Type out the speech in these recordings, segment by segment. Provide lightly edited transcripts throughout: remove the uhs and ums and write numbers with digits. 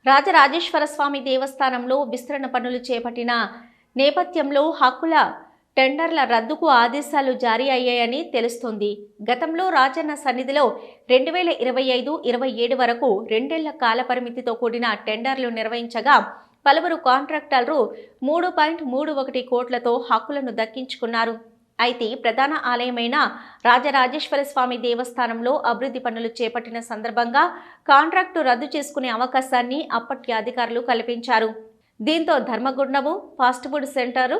రాజరాజేశ్వర స్వామి దేవస్థానంలో విస్తరణ పనులు చేపట్టిన నేపథ్యంలో హక్కుల టెండర్ల రద్దుకు ఆదేశాలు జారీ అయ్యాయని తెలుస్తోంది. గతంలో రాజన్న సన్నిధిలో 2025-27 వరకు 2 ఏళ్ల కాల పరిమితితో కూడిన టెండర్లు నిర్వహించగా పలువురు కాంట్రాక్టర్లు 3.31 కోట్లతో హక్కులను దక్కించుకున్నారు. అయితే ప్రధాన ఆలయమైన రాజరాజేశ్వర స్వామి దేవస్థానంలో అభివృద్ధి పనులు చేపట్టిన సందర్భంగా కాంట్రాక్టు రద్దు చేసుకునే అవకాశాన్ని అప్పటి అధికారులు కల్పించారు. దీంతో ధర్మగుండము, ఫాస్ట్ ఫుడ్ సెంటర్,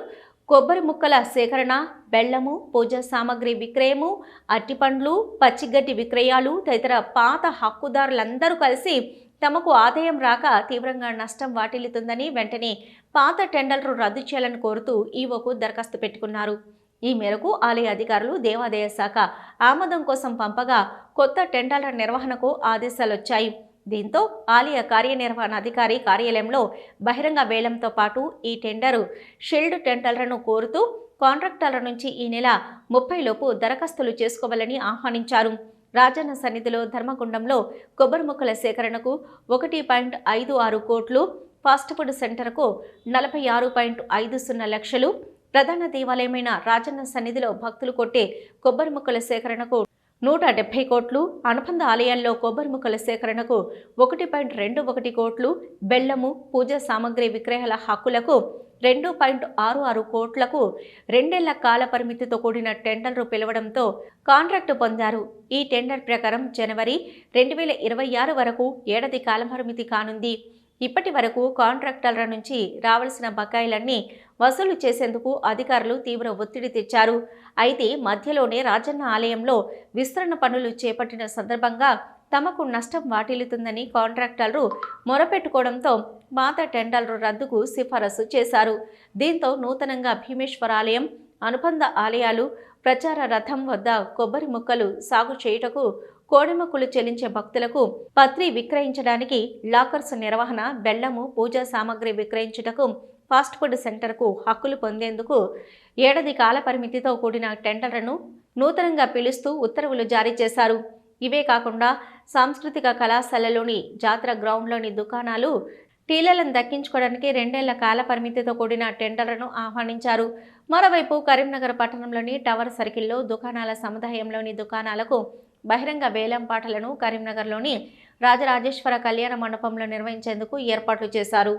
కొబ్బరి ముక్కల సేకరణ, బెల్లము, పూజా సామాగ్రి విక్రయము, అట్టిపండ్లు, పచ్చిగడ్డి విక్రయాలు తదితర పాత హక్కుదారులందరూ కలిసి తమకు ఆదాయం రాక తీవ్రంగా నష్టం వాటిల్లుతుందని వెంటనే పాత టెండర్లు రద్దు చేయాలని కోరుతూ ఈవోకు దరఖాస్తు పెట్టుకున్నారు. ఈ మేరకు ఆలయ అధికారులు దేవాదాయ శాఖ ఆమోదం కోసం పంపగా కొత్త టెండర్ల నిర్వహణకు ఆదేశాలొచ్చాయి. దీంతో ఆలయ కార్యనిర్వహణాధికారి కార్యాలయంలో బహిరంగ వేలంతో పాటు ఈ టెండరు షీల్డ్ టెండర్లను కోరుతూ కాంట్రాక్టర్ల నుంచి ఈ నెల 30 లోపు దరఖాస్తులు చేసుకోవాలని ఆహ్వానించారు. రాజన్న సన్నిధిలో ధర్మగుండంలో కొబ్బరి ముక్కల సేకరణకు 1.56 కోట్లు, ఫాస్ట్ ఫుడ్ సెంటర్కు 46.50 లక్షలు, ప్రధాన దేవాలయమైన రాజన్న సన్నిధిలో భక్తులు కొట్టే కొబ్బరి ముక్కల సేకరణకు 170 కోట్లు, అనుబంధ ఆలయాల్లో కొబ్బరి ముక్కల సేకరణకు 1.21 కోట్లు, బెల్లము, పూజా సామాగ్రి విక్రయాల హక్కులకు 2.66 కోట్లకు 2 ఏళ్ల కాల పరిమితితో కూడిన టెండర్లు పిలవడంతో కాంట్రాక్టు పొందారు. ఈ టెండర్ ప్రకారం జనవరి 2026 వరకు ఏడాది కాలపరిమితి కానుంది. ఇప్పటి వరకు కాంట్రాక్టర్ల నుంచి రావాల్సిన బకాయిలన్నీ వసూలు చేసేందుకు అధికారులు తీవ్ర ఒత్తిడి తెచ్చారు. అయితే మధ్యలోనే రాజన్న ఆలయంలో విస్తరణ పనులు చేపట్టిన సందర్భంగా తమకు నష్టం వాటిల్లుతుందని కాంట్రాక్టర్లు మొరపెట్టుకోవడంతో పాత టెండర్ల రద్దుకు సిఫారసు చేశారు. దీంతో నూతనంగా భీమేశ్వర ఆలయం, అనుబంధ ఆలయాలు, ప్రచార రథం వద్ద కొబ్బరి ముక్కలు సాగు చేయుటకు, కోడెమొక్కులు చెల్లించే భక్తులకు పత్రి విక్రయించడానికి, లాకర్స్ నిర్వహణ, బెల్లము, పూజా సామాగ్రి విక్రయించుటకు, ఫాస్ట్ ఫుడ్ సెంటర్కు హక్కులు పొందేందుకు ఏడాది కాల పరిమితితో కూడిన టెండర్లను నూతనంగా పిలుస్తూ ఉత్తర్వులు జారీ చేశారు. ఇవే కాకుండా సాంస్కృతిక కళాశాలలోని జాతర గ్రౌండ్లోని దుకాణాలు, టీలలను దక్కించుకోవడానికి 2 ఏళ్ల కాల పరిమితితో కూడిన టెండర్లను ఆహ్వానించారు. మరోవైపు కరీంనగర్ పట్టణంలోని టవర్ సర్కిల్లో దుకాణాల సముదాయంలోని దుకాణాలకు బహిరంగ వేలం పాటలను కరీంనగర్లోని రాజరాజేశ్వర కళ్యాణ మండపంలో నిర్వహించేందుకు ఏర్పాట్లు చేశారు.